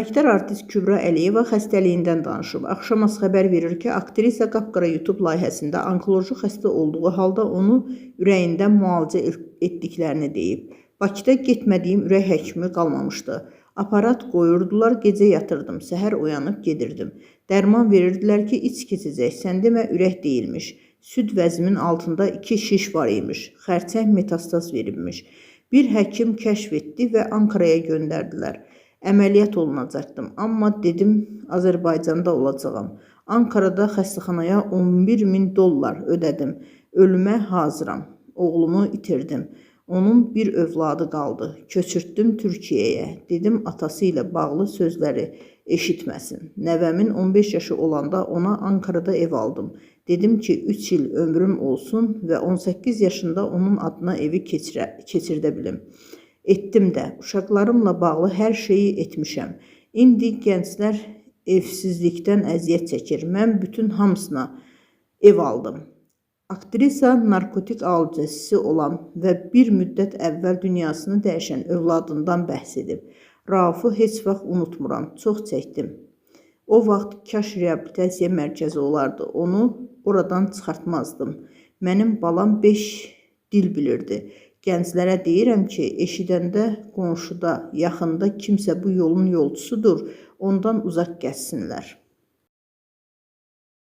Əməkdar artist Kübra Əliyeva xəstəliyindən danışıb. Axşamaz xəbər verir ki, aktrisa Qapqara YouTube layihəsində onkoloji xəstə olduğu halda onu ürəyindən müalicə etdiklərini deyib. Bakıda getmədiyim ürək həkimi qalmamışdı. Aparat qoyurdular, gecə yatırdım, səhər oyanıb gedirdim. Dərman verirdilər ki, iç keçəcək, sən demə ürək deyilmiş. Süd vəzimin altında 2 şiş var imiş, xərçəng metastaz verilmiş. Bir həkim kəşf etdi və Ankaraya göndərdilər. Əməliyyat olunacaqdım, amma dedim Azərbaycanda olacağam. Ankarada xəstəxanaya 11.000 dollar ödədim. Ölümə hazıram. Oğlumu itirdim. Onun bir övladı qaldı. Köçürtdüm Türkiyəyə. Dedim atası ilə bağlı sözləri eşitməsin. Nəvəmin 15 yaşı olanda ona Ankarada ev aldım. Dedim ki 3 il ömrüm olsun və 18 yaşında onun adına evi keçirdə bilim. Etdim də, uşaqlarımla bağlı hər şeyi etmişəm. İndi gənclər evsizlikdən əziyyət çəkir. Mən bütün hamısına ev aldım. Aktrisa narkotik alıcısı olan və bir müddət əvvəl dünyasını dəyişən övladından bəhs edib. Raufu heç vaxt unutmuram, çox çəkdim. O vaxt kaş reabilitasiya mərkəzi olardı, onu oradan çıxartmazdım. Mənim balam 5 dil bilirdi. Gənclərə deyirəm ki, eşidəndə qonşuda, yaxında kimsə bu yolun yolcusudur, ondan uzaq gəzsinlər.